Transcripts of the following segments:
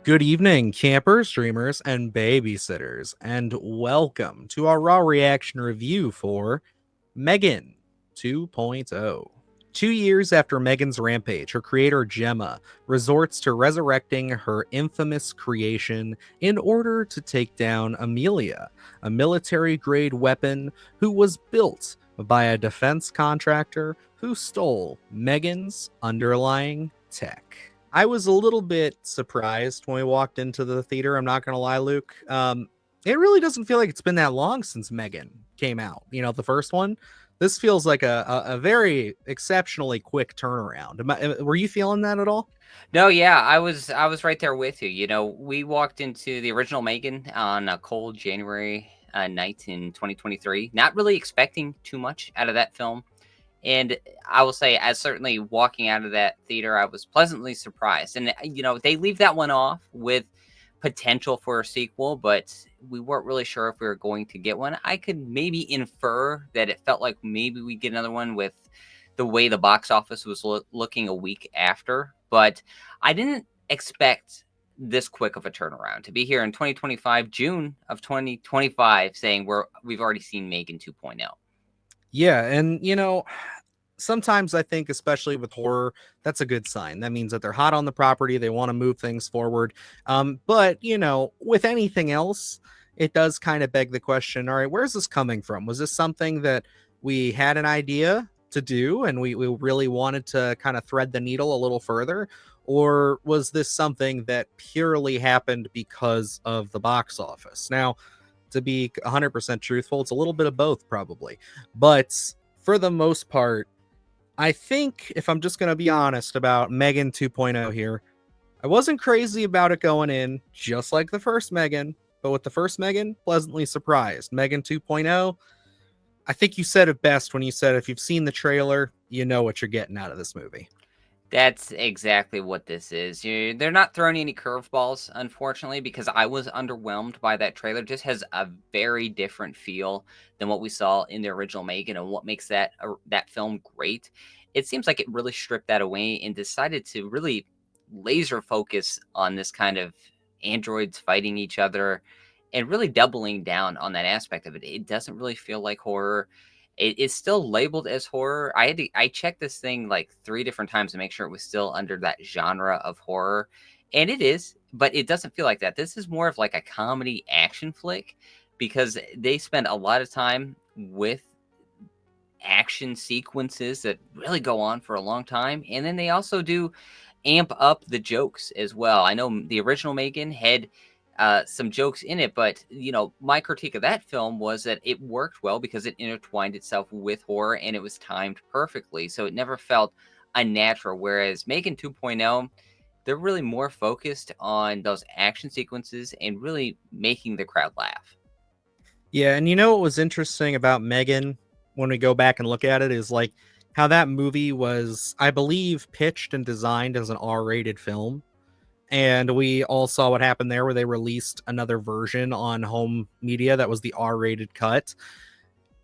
Good evening, campers, streamers, and babysitters, and welcome to our raw reaction review for M3GAN 2.0. 2 years after M3GAN's rampage, her creator Gemma resorts to resurrecting her infamous creation in order to take down Amelia, a military-grade weapon who was built by a defense contractor who stole M3GAN's underlying tech. I was a little bit surprised when we walked into the theater. I'm not going to lie, Luke. It really doesn't feel like it's been that long since M3GAN came out. You know, the first one. This feels like a very exceptionally quick turnaround. Were you feeling that at all? No, yeah, I was right there with you. We walked into the original M3GAN on a cold January night in 2023, not really expecting too much out of that film. And I will say, as certainly walking out of that theater, I was pleasantly surprised. And they leave that one off with potential for a sequel, but we weren't really sure if we were going to get one. I could maybe infer that it felt like maybe we get another one with the way the box office was looking a week after, but I didn't expect this quick of a turnaround to be here in 2025, June of 2025, saying we've already seen M3GAN 2.0. Yeah, and sometimes I think, especially with horror, that's a good sign. That means that they're hot on the property, they want to move things forward. But with anything else, it does kind of beg the question, all right, where's this coming from? Was this something that we had an idea to do and we really wanted to kind of thread the needle a little further? Or was this something that purely happened because of the box office? Now, to be 100% truthful, it's a little bit of both, probably. But for the most part, I think, if I'm just going to be honest about M3GAN 2.0 here, I wasn't crazy about it going in, just like the first M3GAN, but with the first M3GAN, pleasantly surprised. M3GAN 2.0, I think you said it best when you said if you've seen the trailer, you know what you're getting out of this movie. That's exactly what this is. They're not throwing any curveballs, unfortunately, because I was underwhelmed by that trailer. It just has a very different feel than what we saw in the original M3GAN, and what makes that film great. It seems like it really stripped that away and decided to really laser focus on this kind of androids fighting each other and really doubling down on that aspect of it. It doesn't really feel like horror. It is still labeled as horror. I checked this thing like 3 different times to make sure it was still under that genre of horror, and it is, but it doesn't feel like that. This is more of like a comedy action flick because they spend a lot of time with action sequences that really go on for a long time, and then they also do amp up the jokes as well. I know the original M3GAN had some jokes in it, but my critique of that film was that it worked well because it intertwined itself with horror and it was timed perfectly, so it never felt unnatural. Whereas M3GAN 2.0, they're really more focused on those action sequences and really making the crowd laugh. Yeah, and what was interesting about M3GAN when we go back and look at it is like how that movie was, I believe, pitched and designed as an R-rated film. And we all saw what happened there, where they released another version on home media that was the R-rated cut.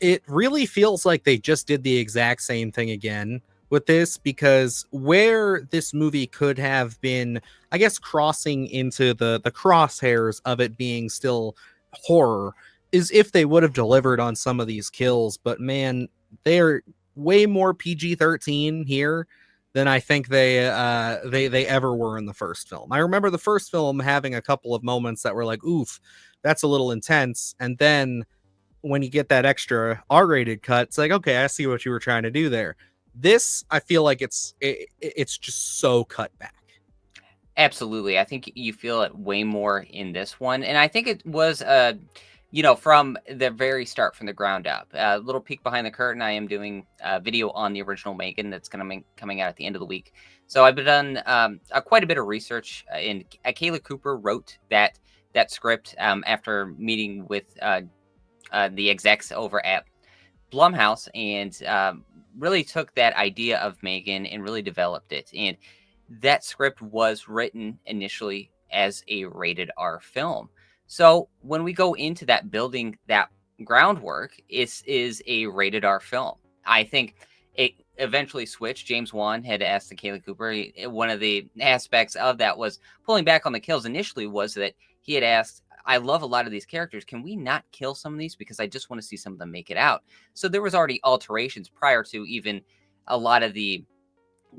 It really feels like they just did the exact same thing again with this, because where this movie could have been, I guess, crossing into the crosshairs of it being still horror is if they would have delivered on some of these kills. But man, they're way more PG-13 here than I think they ever were in the first film. I remember the first film having a couple of moments that were like, oof, that's a little intense. And then when you get that extra R-rated cut, it's like, okay, I see what you were trying to do there. This, I feel like it's just so cut back. Absolutely. I think you feel it way more in this one. And I think it was, from the very start, from the ground up. A little peek behind the curtain, I am doing a video on the original M3GAN that's going to be coming out at the end of the week. So I've done quite a bit of research, and Kayla Cooper wrote that script after meeting with the execs over at blumhouse, and really took that idea of M3GAN and really developed it. And that script was written initially as a rated R film. So when we go into that, building that groundwork, it is a rated R film. I think it eventually switched. James Wan had asked the Kaylee Cooper. One of the aspects of that was pulling back on the kills initially was that he had asked, I love a lot of these characters. Can we not kill some of these? Because I just want to see some of them make it out. So there was already alterations prior to even a lot of the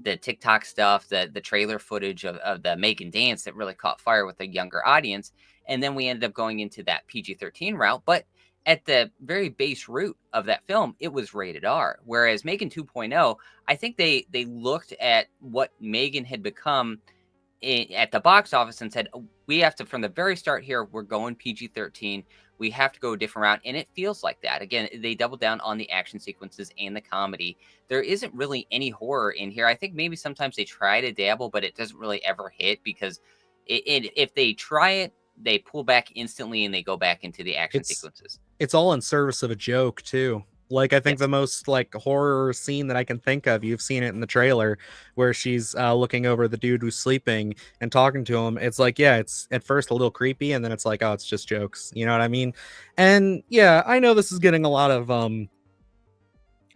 TikTok stuff, the trailer footage of the M3GAN dance that really caught fire with a younger audience. And then we ended up going into that PG-13 route. But at the very base root of that film, it was rated R. Whereas M3GAN 2.0, I think they looked at what M3GAN had become at the box office and said, we have to, from the very start here, we're going PG-13. We have to go a different route. And it feels like that. Again, they doubled down on the action sequences and the comedy. There isn't really any horror in here. I think maybe sometimes they try to dabble, but it doesn't really ever hit because if they try it, they pull back instantly and they go back into the action sequences. It's all in service of a joke too. Like, I think the most like horror scene that I can think of, you've seen it in the trailer, where she's looking over the dude who's sleeping and talking to him. It's like, yeah, it's at first a little creepy, and then it's like, oh, it's just jokes. You know what I mean? And yeah, I know this is getting a lot of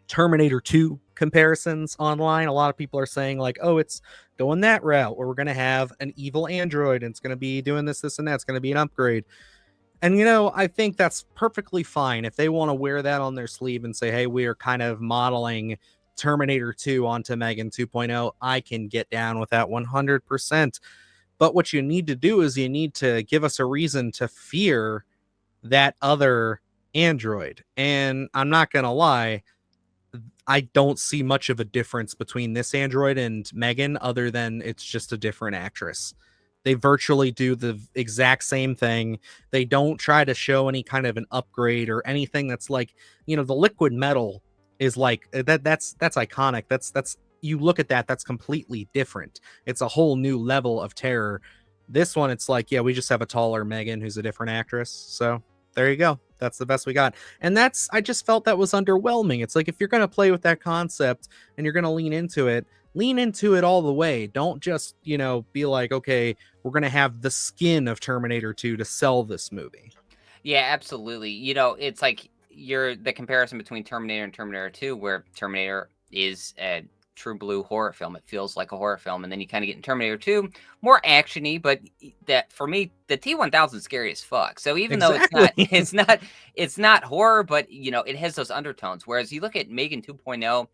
Terminator 2 comparisons online. A lot of people are saying like, oh, it's going that route where we're going to have an evil android and it's going to be doing this, and that. It's going to be an upgrade. And, you know, I think that's perfectly fine if they want to wear that on their sleeve and say, hey, we are kind of modeling Terminator 2 onto M3GAN 2.0. I can get down with that 100%. But what you need to do is you need to give us a reason to fear that other android. And I'm not going to lie, I don't see much of a difference between this android and M3GAN other than it's just a different actress. They virtually do the exact same thing. They don't try to show any kind of an upgrade or anything that's like, you know, the liquid metal is like that's iconic. That's you look at that's completely different. It's a whole new level of terror. This one, it's like, yeah, we just have a taller M3GAN who's a different actress. So there you go. That's the best we got. And I just felt that was underwhelming. It's like, if you're going to play with that concept and you're going to lean into it all the way. Don't just, you know, be like, okay, we're going to have the skin of Terminator 2 to sell this movie. Yeah, absolutely. You know, it's like the comparison between Terminator and Terminator 2, where Terminator is a true blue horror film. It feels like a horror film. And then you kind of get in Terminator 2, more actiony, but that for me, the T-1000 is scary as fuck. So even though it's not horror, but you know, it has those undertones. Whereas you look at M3GAN 2.0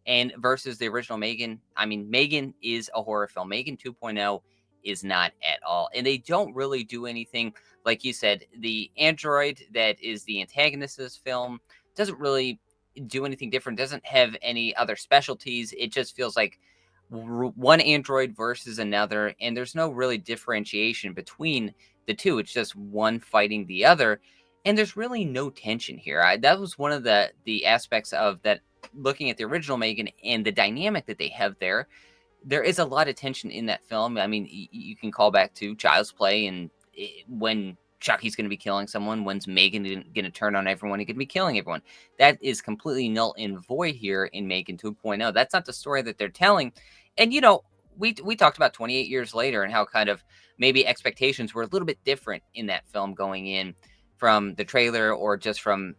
and versus the original M3GAN, I mean, M3GAN is a horror film. M3GAN 2.0 is not at all. And they don't really do anything. Like you said, the android that is the antagonist of this film doesn't really do anything different, doesn't have any other specialties. It just feels like one android versus another, and there's no really differentiation between the two. It's just one fighting the other, and there's really no tension here. That was one of the aspects of that, looking at the original M3GAN and the dynamic that they have there. There is a lot of tension in that film. I mean, you can call back to Child's Play and when Chucky's going to be killing someone, when's M3GAN going to turn on everyone? He's going to be killing everyone. That is completely null and void here in M3GAN 2.0. That's not the story that they're telling. And, you know, we talked about 28 years later and how kind of maybe expectations were a little bit different in that film going in from the trailer or just from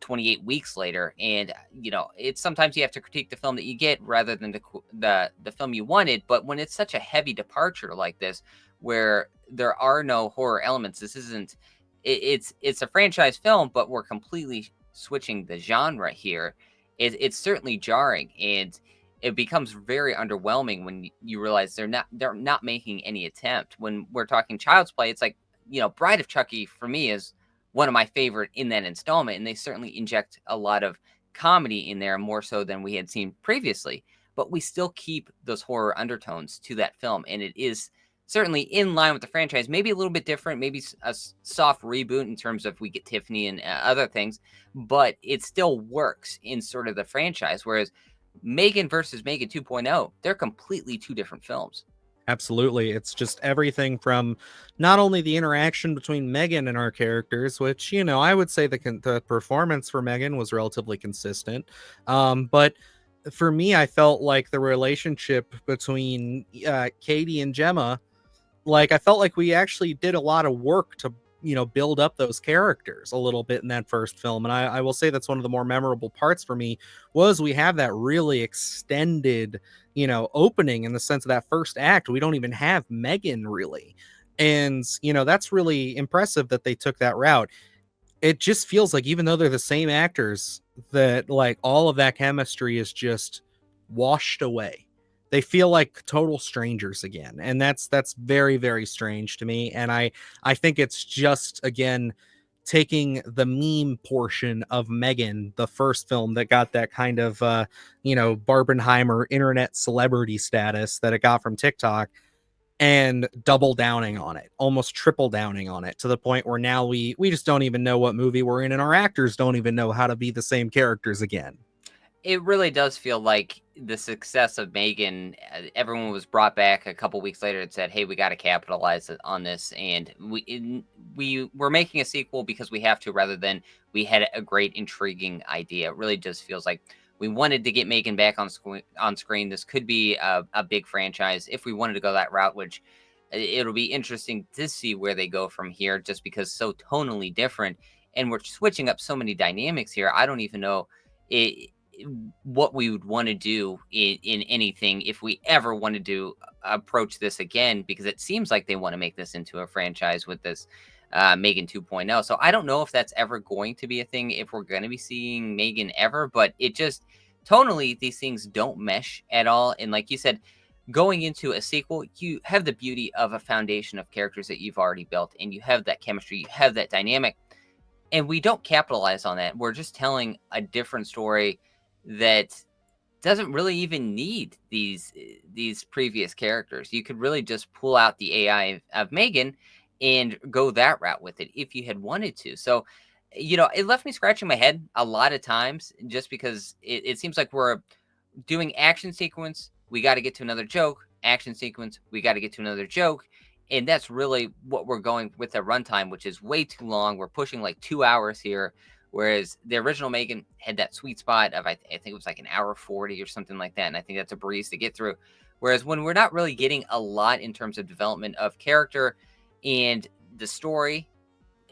28 weeks later. And, you know, it's sometimes you have to critique the film that you get rather than the film you wanted. But when it's such a heavy departure like this, where there are no horror elements, this isn't, it's a franchise film, but we're completely switching the genre here. It's certainly jarring, and it becomes very underwhelming when you realize they're not making any attempt. When we're talking Child's Play, it's like, you know, Bride of Chucky for me is one of my favorite in that installment, and they certainly inject a lot of comedy in there, more so than we had seen previously, but we still keep those horror undertones to that film, and it is certainly in line with the franchise, maybe a little bit different, maybe a soft reboot in terms of we get Tiffany and other things, but it still works in sort of the franchise, whereas M3GAN versus M3GAN 2.0, they're completely two different films. Absolutely. It's just everything from not only the interaction between M3GAN and our characters, which, you know, I would say the performance for M3GAN was relatively consistent. But for me, I felt like the relationship between Katie and Gemma, like, I felt like we actually did a lot of work to build up those characters a little bit in that first film. And I will say that's one of the more memorable parts for me was we have that really extended, opening in the sense of that first act. We don't even have M3GAN really. And, that's really impressive that they took that route. It just feels like even though they're the same actors, that like all of that chemistry is just washed away. They feel like total strangers again, and that's very, very strange to me. And I think it's just again taking the meme portion of M3GAN, the first film that got that kind of Barbenheimer internet celebrity status that it got from TikTok, and double downing on it, almost triple downing on it, to the point where now we just don't even know what movie we're in, and our actors don't even know how to be the same characters again. It really does feel like the success of M3GAN, everyone was brought back a couple weeks later and said, hey, we got to capitalize on this, and we're making a sequel because we have to, rather than we had a great intriguing idea. It really just feels like we wanted to get M3GAN back on screen. This could be a big franchise if we wanted to go that route, which it'll be interesting to see where they go from here, just because so tonally different, and we're switching up so many dynamics here. I don't even know what we would want to do in anything if we ever wanted to approach this again, because it seems like they want to make this into a franchise with this M3GAN 2.0. So I don't know if that's ever going to be a thing, if we're going to be seeing M3GAN ever, but it just tonally, these things don't mesh at all. And like you said, going into a sequel, you have the beauty of a foundation of characters that you've already built, and you have that chemistry, you have that dynamic, and we don't capitalize on that. We're just telling a different story that doesn't really even need these previous characters. You could really just pull out the AI of M3GAN and go that route with it if you had wanted to. So, it left me scratching my head a lot of times, just because it seems like we're doing action sequence, we got to get to another joke, action sequence, we got to get to another joke. And that's really what we're going with the runtime, which is way too long. We're pushing like 2 hours here. Whereas the original M3GAN had that sweet spot of, I think it was like an hour 40 or something like that. And I think that's a breeze to get through. Whereas when we're not really getting a lot in terms of development of character and the story,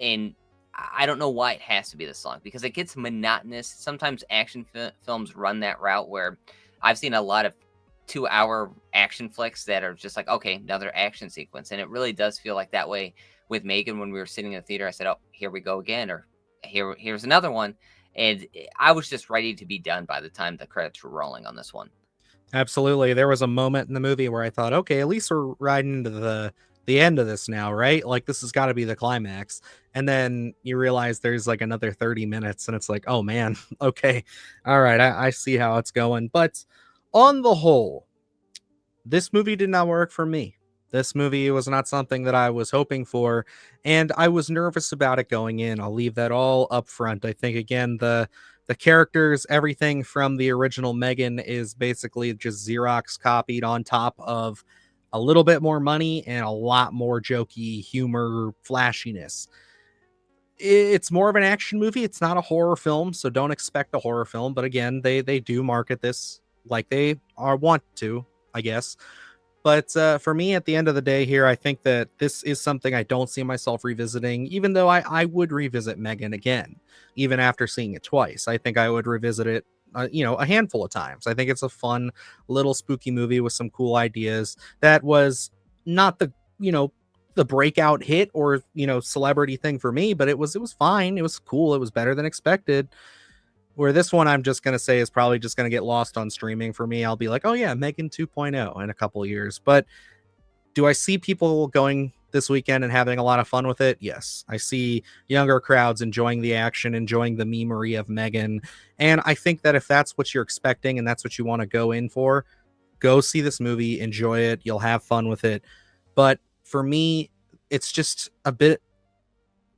and I don't know why it has to be this long, because it gets monotonous. Sometimes action films run that route, where I've seen a lot of 2-hour action flicks that are just like, okay, another action sequence. And it really does feel like that way with M3GAN. When we were sitting in the theater, I said, oh, here we go again, or here's another one. And I was just ready to be done by the time the credits were rolling on this one. Absolutely. There was a moment in the movie where I thought, okay, at least we're riding into the end of this now, right? Like this has got to be the climax. And then you realize there's like another 30 minutes, and it's like, oh man, okay. All right, I see how it's going. But on the whole, this movie did not work for me. This movie was not something that I was hoping for, and I was nervous about it going in. I'll leave that all up front. I think again the characters, everything from the original M3GAN is basically just Xerox copied on top of a little bit more money and a lot more jokey humor, flashiness. It's more of an action movie. It's not a horror film, so don't expect a horror film. But again, they do market this like they are want to, I guess. But for me, at the end of the day here, I think that this is something I don't see myself revisiting, even though I would revisit M3GAN again, even after seeing it twice. I think I would revisit it, a handful of times. I think it's a fun little spooky movie with some cool ideas that was not the breakout hit or, celebrity thing for me, but it was fine. It was cool. It was better than expected. Where this one, I'm just going to say, is probably just going to get lost on streaming for me. I'll be like, oh yeah, M3GAN 2.0 in a couple of years. But do I see people going this weekend and having a lot of fun with it? Yes. I see younger crowds enjoying the action, enjoying the memery of M3GAN. And I think that if that's what you're expecting and that's what you want to go in for, go see this movie, enjoy it. You'll have fun with it. But for me, it's just a bit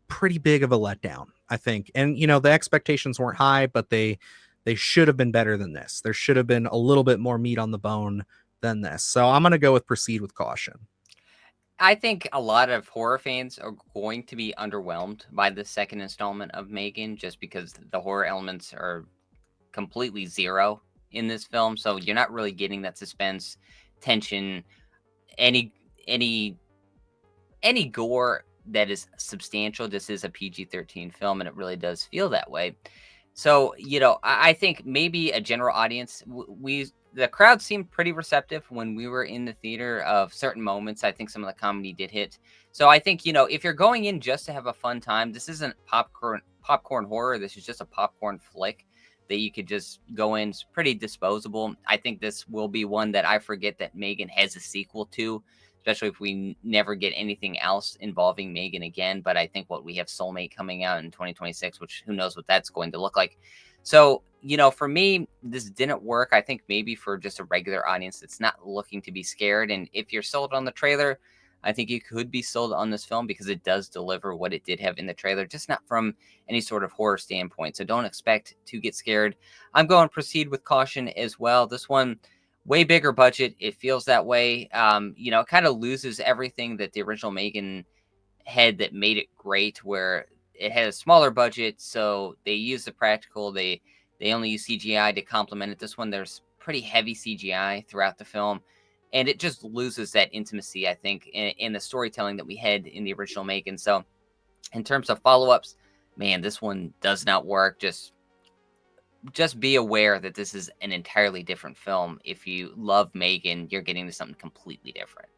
pretty big of a letdown, I think. And the expectations weren't high, but they should have been better than this. There should have been a little bit more meat on the bone than this. So I'm going to go with proceed with caution. I think a lot of horror fans are going to be underwhelmed by the second installment of M3GAN, just because the horror elements are completely zero in this film. So you're not really getting that suspense, tension, any gore that is substantial. This is a PG-13 film, and it really does feel that way. So, I think maybe a general audience, the crowd seemed pretty receptive when we were in the theater of certain moments. I think some of the comedy did hit. So I think, if you're going in just to have a fun time, this isn't popcorn horror. This is just a popcorn flick that you could just go in. It's pretty disposable. I think this will be one that I forget that M3GAN has a sequel to, especially if we never get anything else involving M3GAN again. But I think we have Soulmate coming out in 2026, which who knows what that's going to look like. So, for me, this didn't work. I think maybe for just a regular audience that's not looking to be scared. And if you're sold on the trailer, I think you could be sold on this film because it does deliver what it did have in the trailer, just not from any sort of horror standpoint. So don't expect to get scared. I'm going to proceed with caution as well. This one, way bigger budget. It feels that way. It kind of loses everything that the original M3GAN had that made it great, where it had a smaller budget. So they use the practical. They only use CGI to complement it. This one, there's pretty heavy CGI throughout the film. And it just loses that intimacy, I think, in the storytelling that we had in the original M3GAN. So in terms of follow-ups, man, this one does not work. Just be aware that this is an entirely different film. If you love M3GAN, you're getting to something completely different.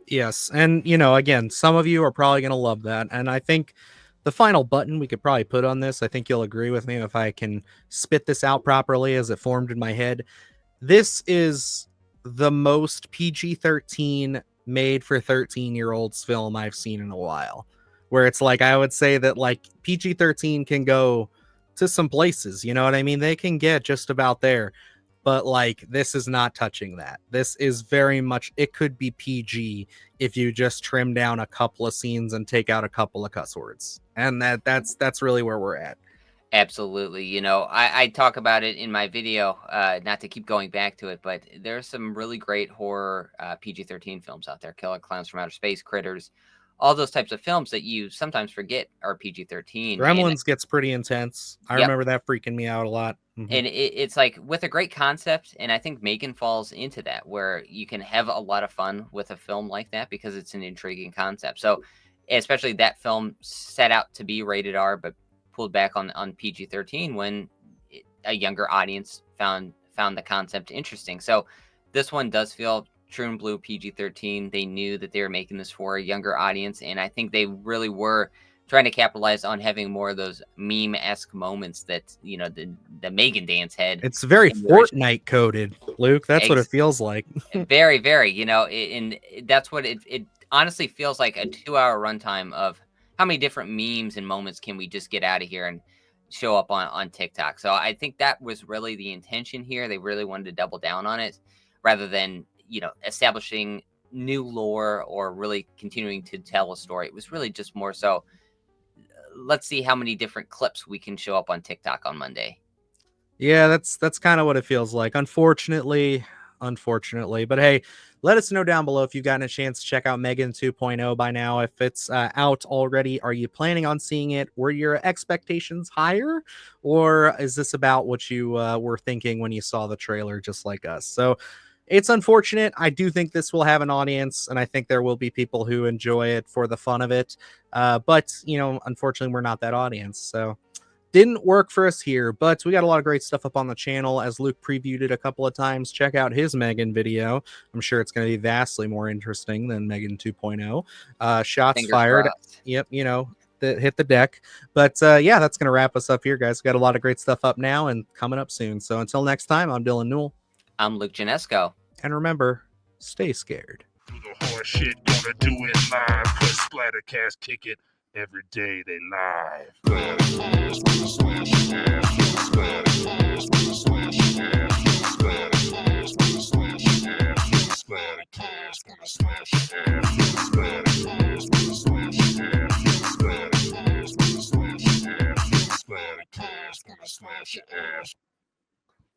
Yes. And, again, some of you are probably going to love that. And I think the final button we could probably put on this, I think you'll agree with me if I can spit this out properly as it formed in my head. This is the most PG-13 made for 13-year-olds film I've seen in a while, where it's like, I would say that like PG-13 can go to some places, you know what I mean? They can get just about there, but like, this is not touching that. This is very much, it could be PG if you just trim down a couple of scenes and take out a couple of cuss words. And that's really where we're at. Absolutely. I talk about it in my video, not to keep going back to it, but there's some really great horror PG-13 films out there. Killer Clowns from Outer Space, Critters, all those types of films that you sometimes forget are PG-13. Gremlins gets pretty intense. I remember that freaking me out a lot. Mm-hmm. And it's like with a great concept, and I think M3GAN falls into that, where you can have a lot of fun with a film like that because it's an intriguing concept. So especially that film set out to be rated R, but pulled back on PG-13 when a younger audience found the concept interesting. So this one does feel true and blue PG-13. They knew that they were making this for a younger audience, and I think they really were trying to capitalize on having more of those meme-esque moments that the M3GAN dance had. It's very Fortnite coded, Luke. That's what it feels like. Very, very. And that's what it honestly feels like, a 2-hour runtime of how many different memes and moments can we just get out of here and show up on TikTok. So I think that was really the intention here. They really wanted to double down on it rather than, establishing new lore or really continuing to tell a story. It was really just more so, let's see how many different clips we can show up on TikTok on Monday. Yeah, that's kind of what it feels like. Unfortunately. But hey, let us know down below if you've gotten a chance to check out M3GAN 2.0 by now. If it's out already, are you planning on seeing it? Were your expectations higher? Or is this about what you were thinking when you saw the trailer, just like us? So it's unfortunate. I do think this will have an audience, and I think there will be people who enjoy it for the fun of it. But, unfortunately, we're not that audience. So didn't work for us here, but we got a lot of great stuff up on the channel. As Luke previewed it a couple of times, check out his M3GAN video. I'm sure it's going to be vastly more interesting than M3GAN 2.0. Shots Fingers fired. crossed. Yep, hit the deck. But yeah, that's going to wrap us up here, guys. We got a lot of great stuff up now and coming up soon. So until next time, I'm Dylan Newell. I'm Luke Janesco. And remember, stay scared. Do the horse shit, gonna do it live. Cause Splattercast kick it every day they live.